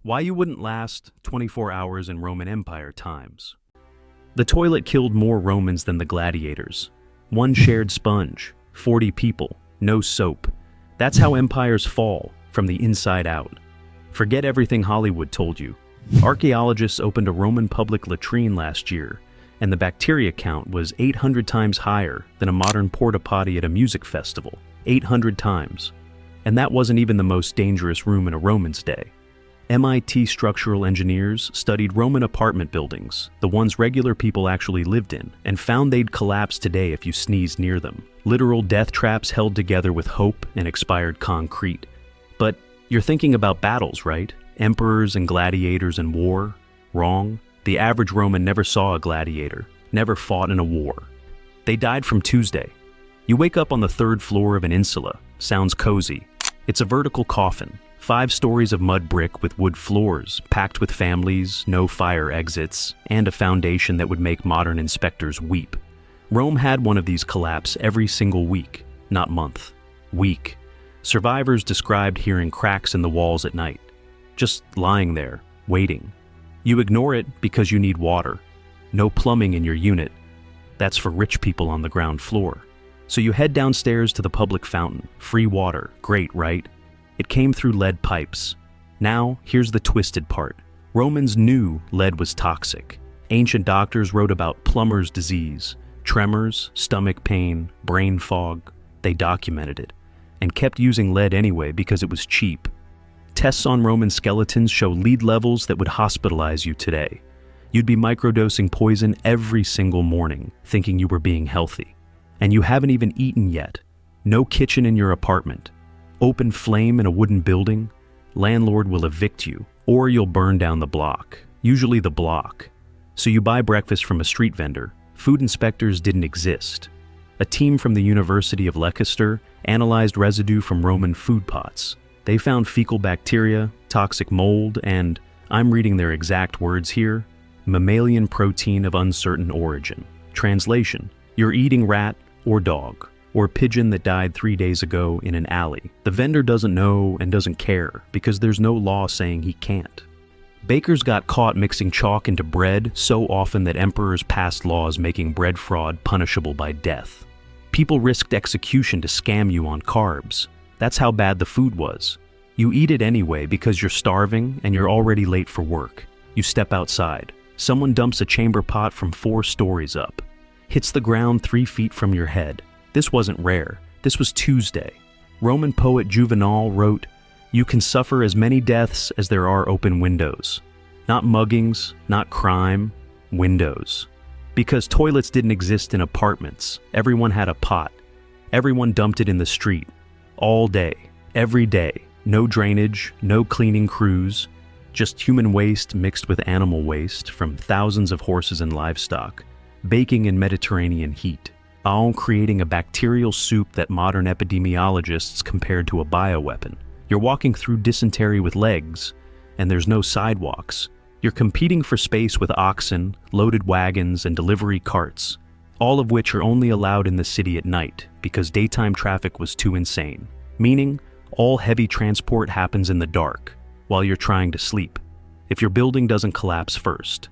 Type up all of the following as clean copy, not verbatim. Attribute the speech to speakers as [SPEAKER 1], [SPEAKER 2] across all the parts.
[SPEAKER 1] Why you wouldn't last 24 hours in Roman Empire times. The toilet killed more Romans than the gladiators. One shared sponge, 40 people, no soap. That's how empires fall, from the inside out. Forget everything Hollywood told you. Archaeologists opened a Roman public latrine last year, and the bacteria count was 800 times higher than a modern porta potty at a music festival. 800 times. And that wasn't even the most dangerous room in a Roman's day. MIT structural engineers studied Roman apartment buildings, the ones regular people actually lived in, and found they'd collapse today if you sneezed near them. Literal death traps held together with hope and expired concrete. But you're thinking about battles, right? Emperors and gladiators and war? Wrong. The average Roman never saw a gladiator, never fought in a war. They died from Tuesday. You wake up on the third floor of an insula. Sounds cozy. It's a vertical coffin. 5 stories of mud brick with wood floors, packed with families, no fire exits, and a foundation that would make modern inspectors weep. Rome had one of these collapse every single week, not month. Week. Survivors described hearing cracks in the walls at night. Just lying there, waiting. You ignore it because you need water. No plumbing in your unit. That's for rich people on the ground floor. So you head downstairs to the public fountain. Free water. Great, right? It came through lead pipes. Now, here's the twisted part. Romans knew lead was toxic. Ancient doctors wrote about plumber's disease, tremors, stomach pain, brain fog. They documented it, and kept using lead anyway because it was cheap. Tests on Roman skeletons show lead levels that would hospitalize you today. You'd be microdosing poison every single morning, thinking you were being healthy. And you haven't even eaten yet. No kitchen in your apartment. Open flame in a wooden building, landlord will evict you, or you'll burn down the block, usually the block. So you buy breakfast from a street vendor. Food inspectors didn't exist. A team from the University of Leicester analyzed residue from Roman food pots. They found fecal bacteria, toxic mold, and, I'm reading their exact words here, mammalian protein of uncertain origin. Translation: you're eating rat or dog, or pigeon that died 3 days ago in an alley. The vendor doesn't know and doesn't care because there's no law saying he can't. Bakers got caught mixing chalk into bread so often that emperors passed laws making bread fraud punishable by death. People risked execution to scam you on carbs. That's how bad the food was. You eat it anyway because you're starving and you're already late for work. You step outside. Someone dumps a chamber pot from 4 stories up. Hits the ground 3 feet from your head. This wasn't rare. This was Tuesday. Roman poet Juvenal wrote, "You can suffer as many deaths as there are open windows." Not muggings, not crime, windows. Because toilets didn't exist in apartments. Everyone had a pot. Everyone dumped it in the street. All day. Every day. No drainage, no cleaning crews. Just human waste mixed with animal waste from thousands of horses and livestock. Baking in Mediterranean heat. All creating a bacterial soup that modern epidemiologists compared to a bioweapon. You're walking through dysentery with legs, and there's no sidewalks. You're competing for space with oxen, loaded wagons, and delivery carts, all of which are only allowed in the city at night because daytime traffic was too insane. Meaning, all heavy transport happens in the dark, while you're trying to sleep, if your building doesn't collapse first.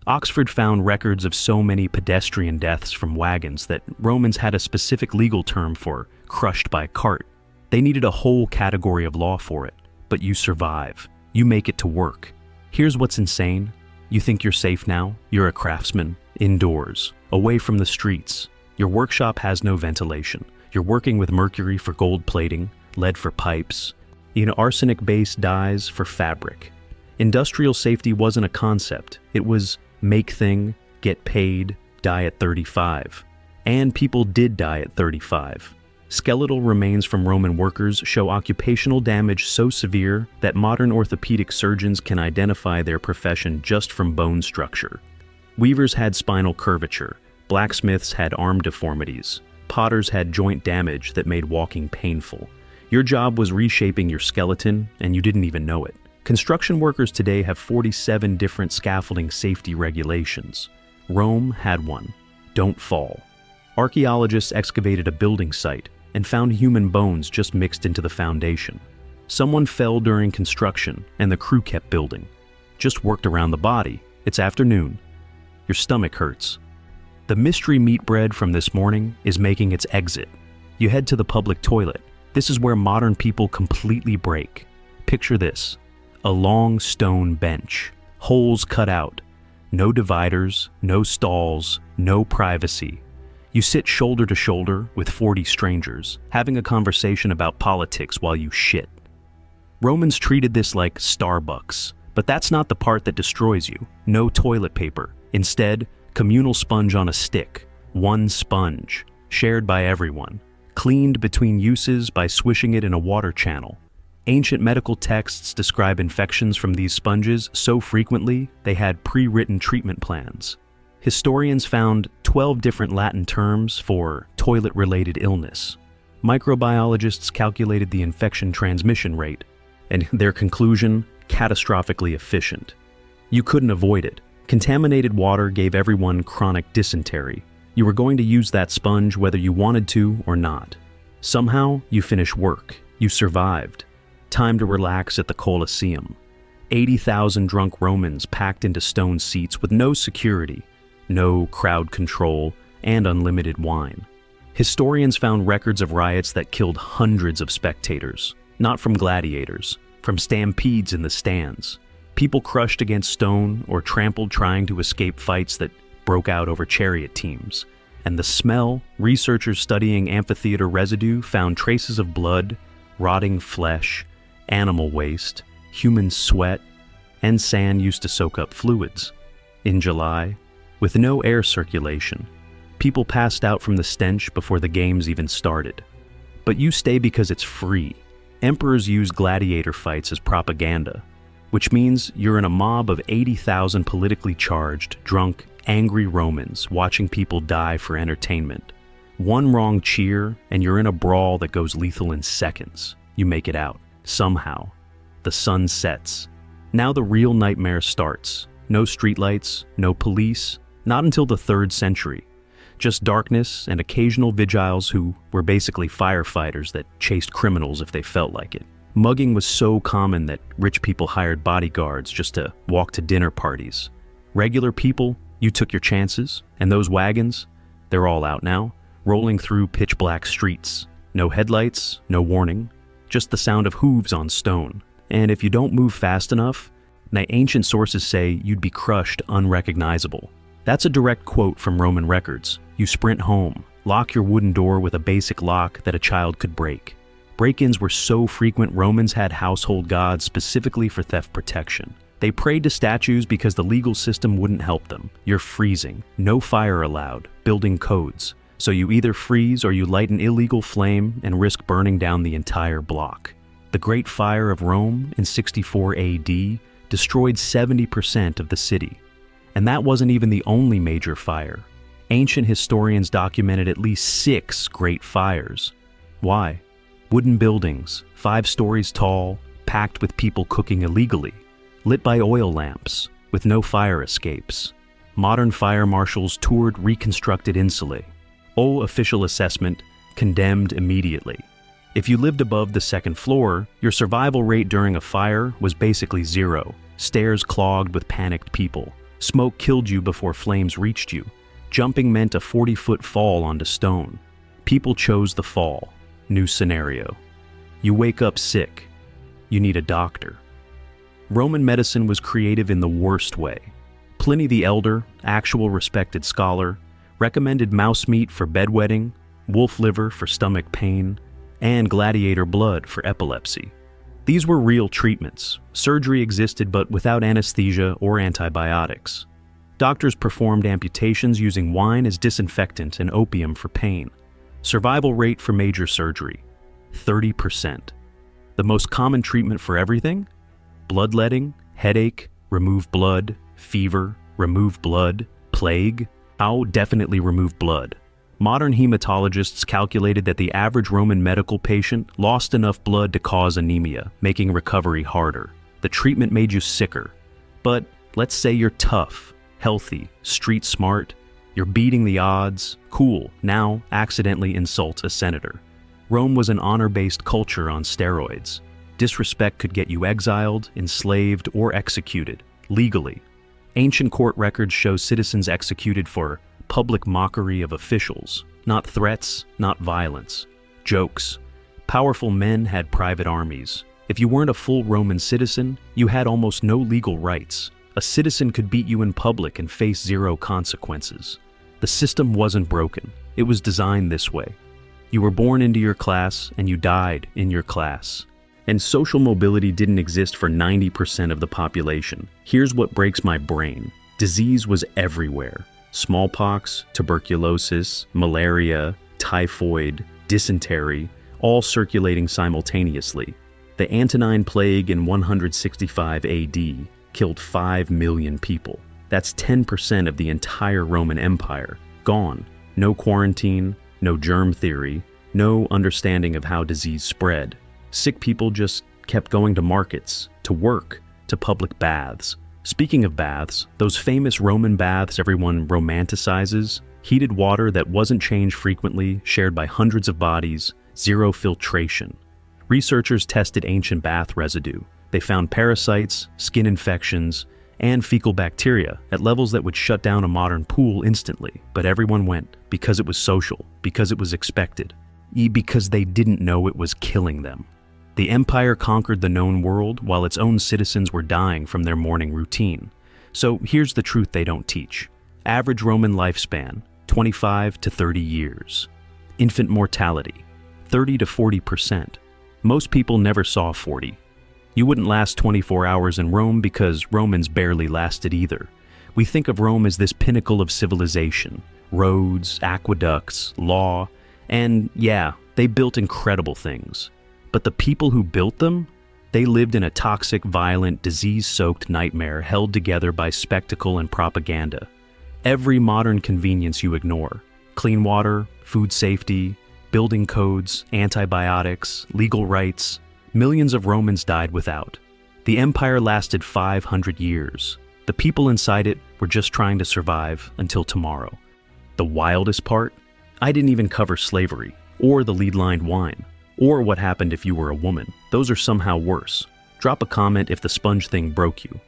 [SPEAKER 1] Oxford found records of so many pedestrian deaths from wagons that Romans had a specific legal term for crushed by cart. They needed a whole category of law for it, but you survive. You make it to work. Here's what's insane. You think you're safe now? You're a craftsman, indoors, away from the streets. Your workshop has no ventilation. You're working with mercury for gold plating, lead for pipes, arsenic-based dyes for fabric. Industrial safety wasn't a concept. It was make thing, get paid, die at 35. And people did die at 35. Skeletal remains from Roman workers show occupational damage so severe that modern orthopedic surgeons can identify their profession just from bone structure. Weavers had spinal curvature, blacksmiths had arm deformities, potters had joint damage that made walking painful. Your job was reshaping your skeleton, and you didn't even know it. Construction workers today have 47 different scaffolding safety regulations. Rome had one. Don't fall. Archaeologists excavated a building site and found human bones just mixed into the foundation. Someone fell during construction and the crew kept building. Just worked around the body. It's afternoon. Your stomach hurts. The mystery meat bread from this morning is making its exit. You head to the public toilet. This is where modern people completely break. Picture this: a long stone bench, holes cut out, no dividers, no stalls, no privacy. You sit shoulder to shoulder with 40 strangers, having a conversation about politics while you shit. Romans treated this like Starbucks, but that's not the part that destroys you. No toilet paper. Instead, communal sponge on a stick. One sponge, shared by everyone. Cleaned between uses by swishing it in a water channel. Ancient medical texts describe infections from these sponges so frequently they had pre-written treatment plans. Historians found 12 different Latin terms for toilet-related illness. Microbiologists calculated the infection transmission rate, and their conclusion, catastrophically efficient. You couldn't avoid it. Contaminated water gave everyone chronic dysentery. You were going to use that sponge whether you wanted to or not. Somehow, you finish work. You survived. Time to relax at the Colosseum. 80,000 drunk Romans packed into stone seats with no security, no crowd control, and unlimited wine. Historians found records of riots that killed hundreds of spectators, not from gladiators, from stampedes in the stands. People crushed against stone or trampled trying to escape fights that broke out over chariot teams. And the smell, researchers studying amphitheater residue found traces of blood, rotting flesh, animal waste, human sweat, and sand used to soak up fluids. In July, with no air circulation, people passed out from the stench before the games even started. But you stay because it's free. Emperors use gladiator fights as propaganda, which means you're in a mob of 80,000 politically charged, drunk, angry Romans watching people die for entertainment. One wrong cheer, and you're in a brawl that goes lethal in seconds. You make it out, somehow. The sun sets. Now the real nightmare starts. No streetlights, no police, not until the 3rd century. Just darkness and occasional vigiles who were basically firefighters that chased criminals if they felt like it. Mugging was so common that rich people hired bodyguards just to walk to dinner parties. Regular people, you took your chances, and those wagons, they're all out now, rolling through pitch-black streets. No headlights, no warning, just the sound of hooves on stone. And if you don't move fast enough, ancient sources say you'd be crushed unrecognizable. That's a direct quote from Roman records. You sprint home, lock your wooden door with a basic lock that a child could break. Break-ins were so frequent Romans had household gods specifically for theft protection. They prayed to statues because the legal system wouldn't help them. You're freezing, no fire allowed, building codes. So you either freeze or you light an illegal flame and risk burning down the entire block. The Great Fire of Rome in 64 AD destroyed 70% of the city. And that wasn't even the only major fire. Ancient historians documented at least 6 great fires. Why? Wooden buildings, 5 stories tall, packed with people cooking illegally, lit by oil lamps, with no fire escapes. Modern fire marshals toured reconstructed insulae. Official assessment, condemned immediately. If you lived above the 2nd floor, your survival rate during a fire was basically 0. Stairs clogged with panicked people. Smoke killed you before flames reached you. Jumping meant a 40-foot fall onto stone. People chose the fall. New scenario. You wake up sick. You need a doctor. Roman medicine was creative in the worst way. Pliny the Elder, actual respected scholar, recommended mouse meat for bedwetting, wolf liver for stomach pain, and gladiator blood for epilepsy. These were real treatments. Surgery existed but without anesthesia or antibiotics. Doctors performed amputations using wine as disinfectant and opium for pain. Survival rate for major surgery, 30%. The most common treatment for everything? Bloodletting, headache, remove blood, fever, remove blood, plague. Definitely remove blood. Modern hematologists calculated that the average Roman medical patient lost enough blood to cause anemia, making recovery harder. The treatment made you sicker. But let's say you're tough, healthy, street smart, you're beating the odds, cool, now accidentally insult a senator. Rome was an honor-based culture on steroids. Disrespect could get you exiled, enslaved, or executed, legally. Ancient court records show citizens executed for public mockery of officials, not threats, not violence. Jokes. Powerful men had private armies. If you weren't a full Roman citizen, you had almost no legal rights. A citizen could beat you in public and face zero consequences. The system wasn't broken. It was designed this way. You were born into your class and you died in your class. And social mobility didn't exist for 90% of the population. Here's what breaks my brain. Disease was everywhere. Smallpox, tuberculosis, malaria, typhoid, dysentery, all circulating simultaneously. The Antonine Plague in 165 AD killed 5 million people. That's 10% of the entire Roman Empire. Gone. No quarantine, no germ theory, no understanding of how disease spread. Sick people just kept going to markets, to work, to public baths. Speaking of baths, those famous Roman baths everyone romanticizes, heated water that wasn't changed frequently, shared by hundreds of bodies, zero filtration. Researchers tested ancient bath residue. They found parasites, skin infections, and fecal bacteria at levels that would shut down a modern pool instantly. But everyone went because it was social, because it was expected, because they didn't know it was killing them. The empire conquered the known world while its own citizens were dying from their morning routine. So here's the truth they don't teach. Average Roman lifespan, 25 to 30 years. Infant mortality, 30 to 40%. Most people never saw 40. You wouldn't last 24 hours in Rome because Romans barely lasted either. We think of Rome as this pinnacle of civilization. Roads, aqueducts, law, and yeah, they built incredible things. But the people who built them, they lived in a toxic, violent, disease-soaked nightmare held together by spectacle and propaganda. Every modern convenience you ignore. Clean water, food safety, building codes, antibiotics, legal rights. Millions of Romans died without. The empire lasted 500 years. The people inside it were just trying to survive until tomorrow. The wildest part? I didn't even cover slavery, or the lead-lined wine. Or what happened if you were a woman. Those are somehow worse. Drop a comment if the sponge thing broke you.